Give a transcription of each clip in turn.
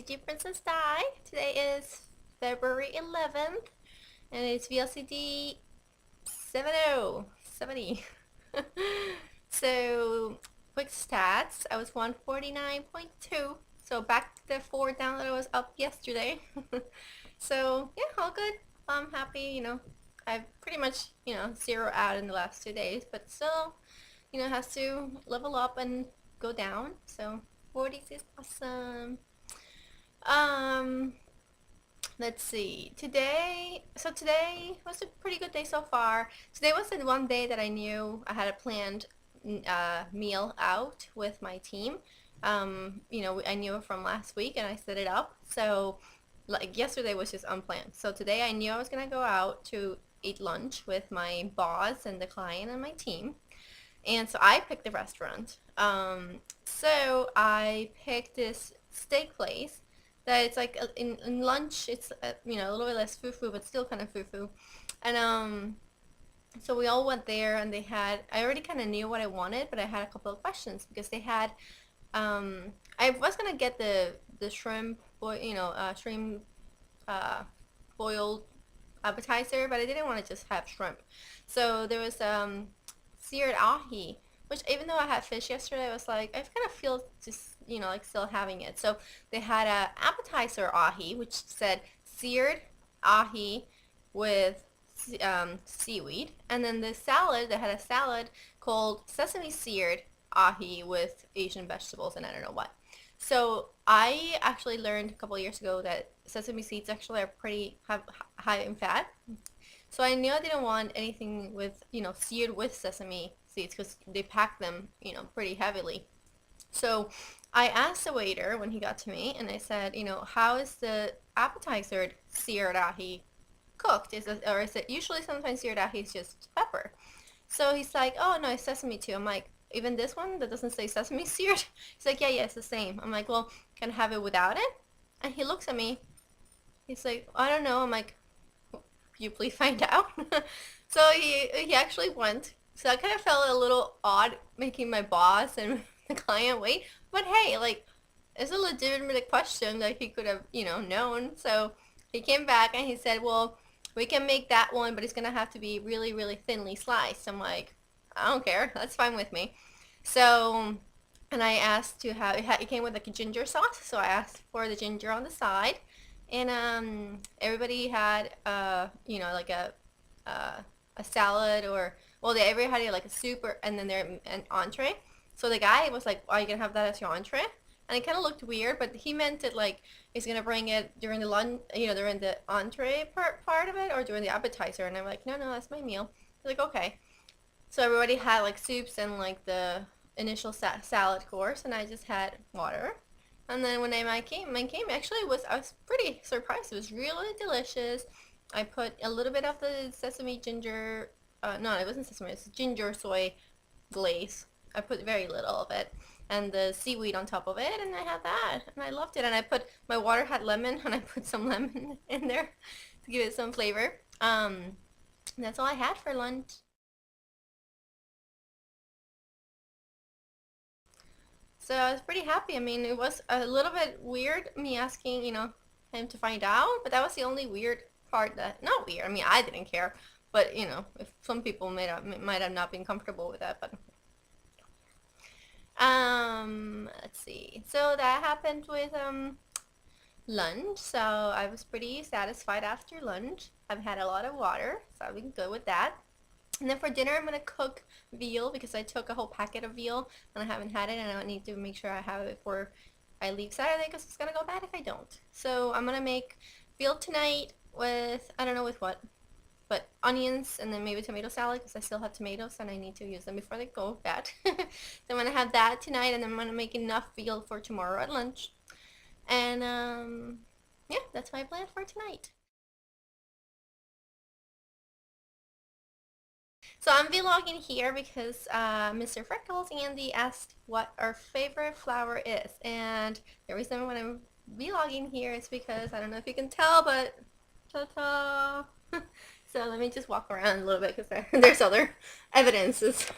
HCG Princess Di. Today is February 11th and it's VLCD70. So, quick stats. I was 149.2. So back to the 4 down that I was up yesterday. So, yeah, all good. I'm happy, I've pretty much, zero out in the last 2 days, but still, has to level up and go down. So 40s is awesome. Um, let's see. Today was a pretty good day so far. Today was the one day that I knew I had a planned meal out with my team. I knew it from last week and I set it up. So like yesterday was just unplanned. So today I knew I was gonna go out to eat lunch with my boss and the client and my team. And so I picked the restaurant. So I picked this steak place that it's like in lunch it's a little bit less foo-foo but still kind of foo-foo. And so we all went there and I already kind of knew what I wanted, but I had a couple of questions because they had I was gonna get the shrimp shrimp boiled appetizer, but I didn't want to just have shrimp. So there was seared ahi, which even though I had fish yesterday, I was like, I kind of feel just, like still having it. So they had a appetizer ahi, which said seared ahi with seaweed. And then the salad, they had a salad called sesame seared ahi with Asian vegetables and I don't know what. So I actually learned a couple of years ago that sesame seeds actually are pretty high in fat. So I knew I didn't want anything with, seared with sesame seeds because they pack them, pretty heavily. So I asked the waiter when he got to me and I said, how is the appetizer seared ahi cooked? Is it usually sometimes seared ahi is just pepper? So he's like, oh no, it's sesame too. I'm like, even this one that doesn't say sesame seared? He's like, yeah, it's the same. I'm like, well, can I have it without it? And he looks at me. He's like, I don't know. I'm like, you please find out? So he actually went. So I kind of felt a little odd making my boss and the client wait. But hey, like, it's a legitimate question that he could have, known. So he came back and he said, well, we can make that one, but it's going to have to be really, really thinly sliced. I'm like, I don't care. That's fine with me. So, and I asked to have, it came with like a ginger sauce. So I asked for the ginger on the side. And everybody had like a salad or everybody had like a soup and then an entree. So the guy was like, "Are you gonna have that as your entree?" And it kind of looked weird, but he meant it like he's gonna bring it during the lunch, during the entree part of it or during the appetizer. And I'm like, "No, that's my meal." He's like, "Okay." So everybody had like soups and like the initial salad course, and I just had water. And then when I came actually I was pretty surprised. It was really delicious. I put a little bit of the sesame ginger, no, it wasn't sesame, it was ginger soy glaze. I put very little of it and the seaweed on top of it and I had that and I loved it. And I put, my water had lemon and I put some lemon in there to give it some flavor. That's all I had for lunch. So I was pretty happy. I mean, it was a little bit weird me asking, him to find out, but that was the only weird part that, not weird, I mean, I didn't care, but, if some people might have not been comfortable with that, but let's see. So that happened with lunch. So I was pretty satisfied after lunch. I've had a lot of water, so I've been good with that. And then for dinner, I'm going to cook veal because I took a whole packet of veal and I haven't had it and I need to make sure I have it before I leave Saturday because it's going to go bad if I don't. So I'm going to make veal tonight with, I don't know with what, but onions and then maybe tomato salad because I still have tomatoes and I need to use them before they go bad. So I'm going to have that tonight and then I'm going to make enough veal for tomorrow at lunch. And yeah, that's my plan for tonight. So I'm vlogging here because Mr. Freckles Andy asked what our favorite flower is, and the reason when I'm vlogging here is because I don't know if you can tell, but ta-ta! So let me just walk around a little bit because there's other evidences.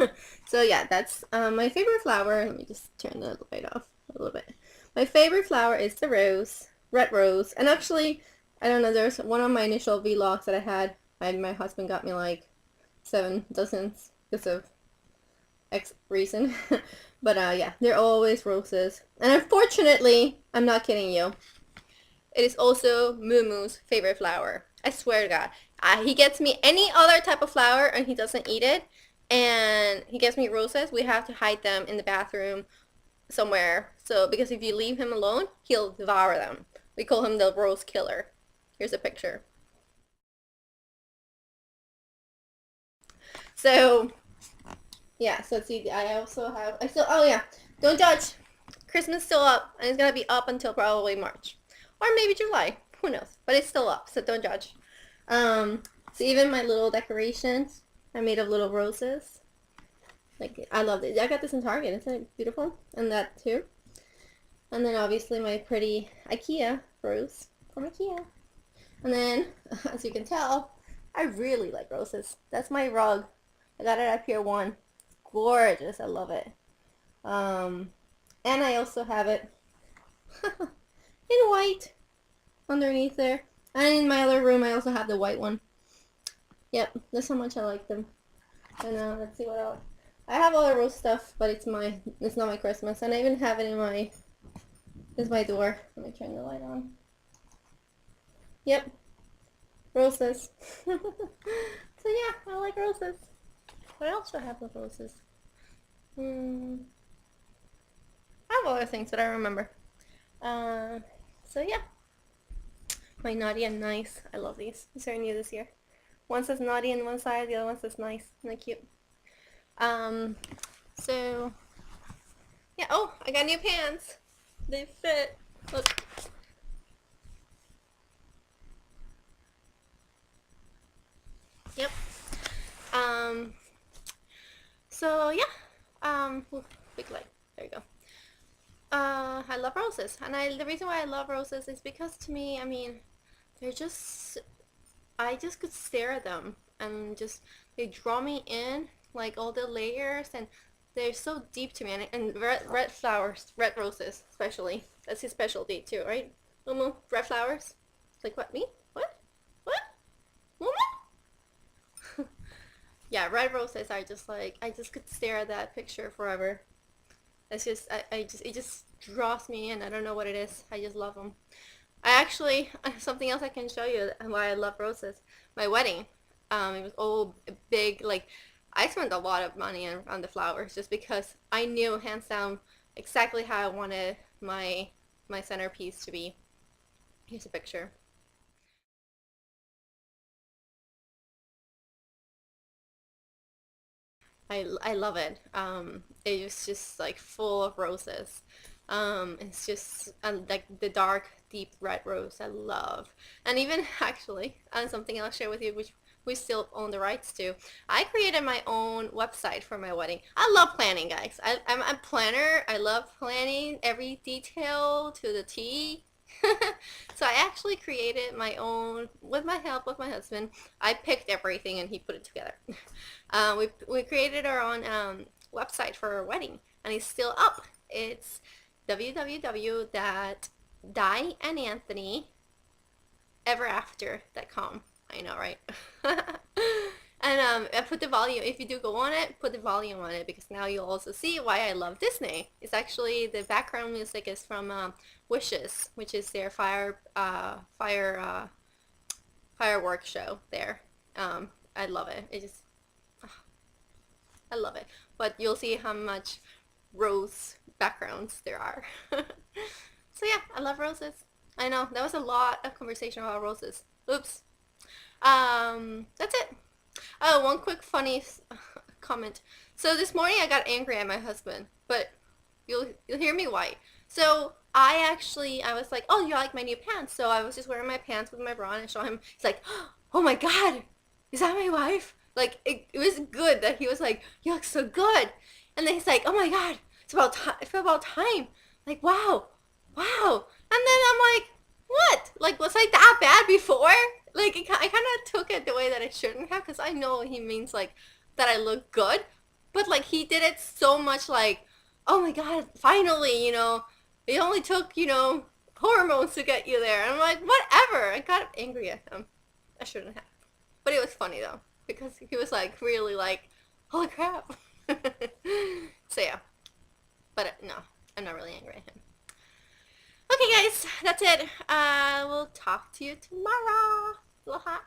So yeah, that's my favorite flower. Let me just turn the light off a little bit. My favorite flower is the rose. red rose. And actually, I don't know, there's one of my initial vlogs that I had, and my husband got me like 7 dozens because of X reason. But yeah, they're always roses. And unfortunately, I'm not kidding you, it is also Moo favorite flower. I swear to God. He gets me any other type of flower and he doesn't eat it. And he gets me roses. We have to hide them in the bathroom somewhere. So, because if you leave him alone, he'll devour them. We call him the rose killer. Here's a picture. So, yeah, so see, I also have, oh yeah, don't judge. Christmas still up, and it's gonna be up until probably March. Or maybe July, who knows, but it's still up, so don't judge. So even my little decorations are made of little roses. Like, I love it. I got this in Target, isn't it beautiful? And that too. And then obviously my pretty IKEA rose from IKEA. And then, as you can tell, I really like roses. That's my rug. I got it at Pier 1. Gorgeous. I love it. And I also have it in white underneath there. And in my other room, I also have the white one. Yep, that's how much I like them. And let's see what else. I have other rose stuff, but it's not my Christmas. And I even have it in my door. Let me turn the light on. Yep, roses. So yeah, I like roses. What else do I have with roses? I have other things that I remember. So yeah. My naughty and nice. I love these. These are new this year. One says naughty on one side, the other one says nice. Isn't that cute? So yeah. Oh, I got new pants. They fit. Look. Yep. So yeah. Ooh, big light. There you go. I love roses, and the reason why I love roses is because to me, I mean, they're just, I just could stare at them and just they draw me in, like all the layers, and they're so deep to me. And red flowers, red roses especially. That's his specialty too, right? Momo, red flowers. It's like what, me? What? What? Momo? Yeah, red roses are just like I just could stare at that picture forever. It's just it just draws me in. I don't know what it is. I just love them. I actually something else I can show you why I love roses. My wedding, it was all big. Like I spent a lot of money on the flowers just because I knew hands down exactly how I wanted my centerpiece to be. Here's a picture. I love it. It was just like full of roses. It's just like the dark, deep red rose I love. And even actually, and something I'll share with you, which we still own the rights to. I created my own website for my wedding. I love planning, guys. I'm a planner. I love planning every detail to the T. So I actually created my own, with my help with my husband. I picked everything and he put it together. We created our own website for our wedding, and it's still up. It's www.dieandanthonyeverafter.com. I know, right? And I put the volume, if you do go on it, put the volume on it, because now you'll also see why I love Disney. It's actually, the background music is from Wishes, which is their fireworks show there. I love it. I love it. But you'll see how much rose backgrounds there are. So yeah, I love roses. I know, that was a lot of conversation about roses. Oops. That's it. Oh, one quick funny comment. So this morning I got angry at my husband, but you'll hear me why. So I was like, oh, you like my new pants? So I was just wearing my pants with my bra and I showed him. He's like, oh my God, is that my wife? Like it was good that he was like, you look so good. And then he's like, oh my God, it's about time. It's about time. Like wow, wow. And then I'm like, what? Like was I that bad before? Like I kind of took it the way that I shouldn't have, because I know he means like that I look good, but like he did it so much like, oh my God, finally, it only took hormones to get you there. And I'm like, whatever. I got angry at him. I shouldn't have. But it was funny though, because he was like really like, holy crap. So yeah. But no, I'm not really angry at him. Okay guys, that's it. We'll talk to you tomorrow. A little hot.